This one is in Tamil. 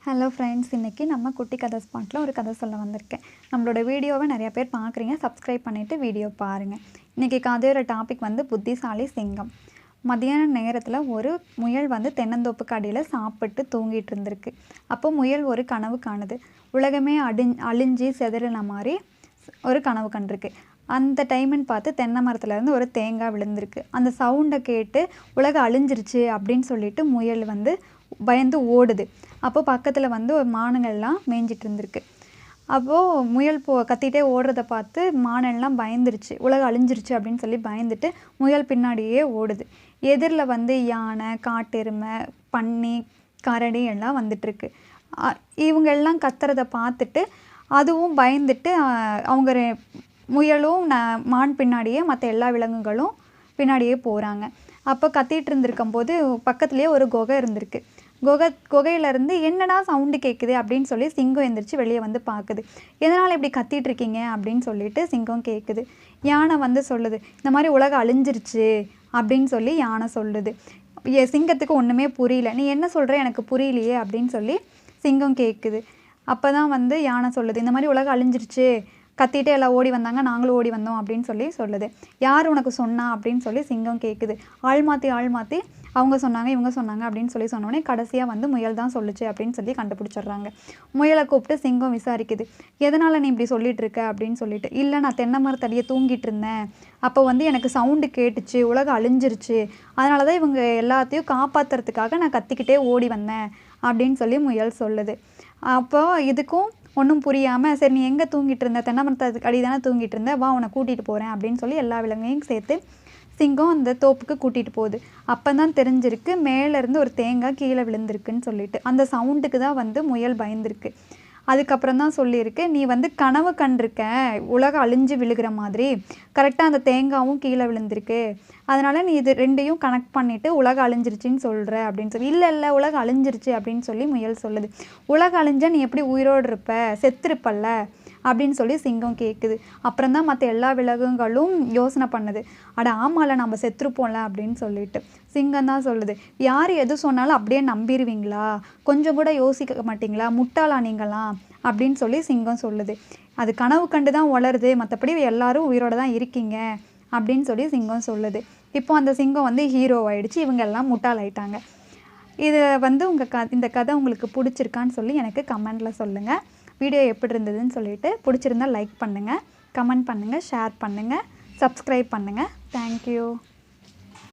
ஹலோ ஃப்ரெண்ட்ஸ், இன்றைக்கி நம்ம குட்டி கதை ஸ்பாட்டில் ஒரு கதை சொல்ல வந்திருக்கேன். நம்மளோட வீடியோவை நிறையா பேர் பார்க்குறீங்க. சப்ஸ்கிரைப் பண்ணிவிட்டு வீடியோ பாருங்கள். இன்றைக்கி கதையோட டாபிக் புத்திசாலி சிங்கம். மதியான நேரத்தில் ஒரு முயல் தென்னந்தோப்புக்கு அடியில் சாப்பிட்டு தூங்கிட்டு இருந்திருக்கு. அப்போ முயல் ஒரு கனவு காணுது. உலகமே அழிஞ்சி செதறின மாதிரி ஒரு கனவு கண்டிருக்கு. அந்த டைமுன்னு பார்த்து தென்னை மரத்துலேருந்து ஒரு தேங்காய் விழுந்திருக்கு. அந்த சவுண்டை கேட்டு உலகம் அழிஞ்சிருச்சு அப்படின்னு சொல்லிட்டு முயல் பயந்து ஓடுது. அப்போ பக்கத்தில் ஒரு மானுங்கள்லாம் மேய்ஞ்சிட்டு இருந்திருக்கு. அப்போது முயல் கத்திகிட்டே ஓடுறத பார்த்து மானெல்லாம் பயந்துருச்சு. உலகம் அழிஞ்சிருச்சு அப்படின்னு சொல்லி பயந்துட்டு முயல் பின்னாடியே ஓடுது. எதிரில் யானை, காட்டெருமை, பன்னி, கரடி எல்லாம் வந்துட்டுருக்கு. இவங்க எல்லாம் கத்துறதை பார்த்துட்டு அதுவும் பயந்துட்டு அவங்க முயலும் மான் பின்னாடியே மற்ற எல்லா விலங்குகளும் பின்னாடியே போகிறாங்க. அப்போ கத்திகிட்டு இருந்திருக்கும்போது பக்கத்துலேயே ஒரு குகை இருந்திருக்கு. குகையிலேருந்து என்னடா சவுண்டு கேட்குது அப்படின்னு சொல்லி சிங்கம் எந்திரிச்சு வெளியே பார்க்குது. எதனால் இப்படி கத்திட்டு இருக்கீங்க அப்படின்னு சொல்லிட்டு சிங்கம் கேட்குது. யானை சொல்லுது, இந்த மாதிரி உலகம் அழிஞ்சிருச்சு அப்படின்னு சொல்லி யானை சொல்லுது. சிங்கத்துக்கு ஒன்றுமே புரியல. நீ என்ன சொல்கிற, எனக்கு புரியலையே அப்படின்னு சொல்லி சிங்கம் கேட்குது. அப்போ தான் யானை சொல்லுது, இந்த மாதிரி உலகம் அழிஞ்சிருச்சு, கத்திட்டே எல்லாம் ஓடி வந்தாங்க, நாங்களும் ஓடி வந்தோம் அப்படின்னு சொல்லி சொல்லுது. யார் உனக்கு சொன்னா அப்படின்னு சொல்லி சிங்கம் கேட்குது. ஆள் மாற்றி அவங்க சொன்னாங்க, இவங்க சொன்னாங்க அப்படின்னு சொல்லி சொன்னோடனே கடைசியாக முயல் தான் சொல்லுச்சு அப்படின்னு சொல்லி கண்டுபிடிச்சிடுறாங்க. முயலை கூப்பிட்டு சிங்கம் விசாரிக்குது, எதனால் நீ இப்படி சொல்லிட்டு இருக்க அப்படின்னு சொல்லிட்டு. இல்லை, நான் தென்னை மரத்தடியே தூங்கிட்டு இருந்தேன். அப்போ எனக்கு சவுண்டு கேட்டுச்சு, உலகம் அழிஞ்சிருச்சு, அதனால தான் இவங்க எல்லாத்தையும் காப்பாற்றுறதுக்காக நான் கத்திக்கிட்டே ஓடி வந்தேன் அப்படின்னு சொல்லி முயல் சொல்லுது. அப்போ இதுக்கும் ஒன்றும் புரியாமல், சரி நீ எங்கே தூங்கிட்டு இருந்த, தென்னை மரத்துக்கு அடி தானே தூங்கிட்டு இருந்த, வா உன்னை கூட்டிகிட்டு போகிறேன் அப்படின்னு சொல்லி எல்லா விலங்கையும் சேர்த்து சிங்கம் அந்த தோப்புக்கு கூட்டிகிட்டு போகுது. அப்போ தான் தெரிஞ்சிருக்கு மேலேருந்து ஒரு தேங்காய் கீழே விழுந்திருக்குன்னு சொல்லிட்டு. அந்த சவுண்டுக்கு தான் முயல் பயந்துருக்கு. அதுக்கப்புறம் தான் சொல்லியிருக்கு, நீ கனவு கண்டிருக்க உலகம் அழிஞ்சு விழுகிற மாதிரி, கரெக்டாக அந்த தேங்காயும் கீழே விழுந்திருக்கு, அதனால் நீ இது ரெண்டையும் கனெக்ட் பண்ணிவிட்டு உலகம் அழிஞ்சிருச்சின்னு சொல்கிற அப்படின்னு சொல்லி. இல்லை உலகம் அழிஞ்சிருச்சு அப்படின்னு சொல்லி முயல் சொல்லுது. உலகம் அழிஞ்சா நீ எப்படி உயிரோடு இருப்ப, செத்துருப்பல்ல அப்படின்னு சொல்லி சிங்கம் கேட்குது. அப்புறம் தான் மற்ற எல்லா விலங்குகளும் யோசனை பண்ணுது, அட ஆமாம்ல நம்ம செத்துருப்போம்ல அப்படின்னு சொல்லிட்டு. சிங்கம் தான் சொல்லுது, யார் எது சொன்னாலும் அப்படியே நம்பிடுவீங்களா, கொஞ்சம் கூட யோசிக்க மாட்டிங்களா, முட்டாளா நீங்களாம் அப்படின்னு சொல்லி சிங்கம் சொல்லுது. அது கனவு கண்டு தான் வளருது, மற்றபடி எல்லாரும் உயிரோடு தான் இருக்கீங்க அப்படின்னு சொல்லி சிங்கம் சொல்லுது. இப்போ அந்த சிங்கம் ஹீரோ ஆகிடுச்சு, இவங்க எல்லாம் முட்டாள் ஆயிட்டாங்க. இது இந்த கதை உங்களுக்கு பிடிச்சிருக்கான்னு சொல்லி எனக்கு கமெண்டில் சொல்லுங்கள். வீடியோ எப்படி இருந்ததுன்னு சொல்லிட்டு, பிடிச்சிருந்தால் லைக் பண்ணுங்கள், கமெண்ட் பண்ணுங்கள், ஷேர் பண்ணுங்கள், சப்ஸ்கிரைப் பண்ணுங்கள். தேங்க்யூ.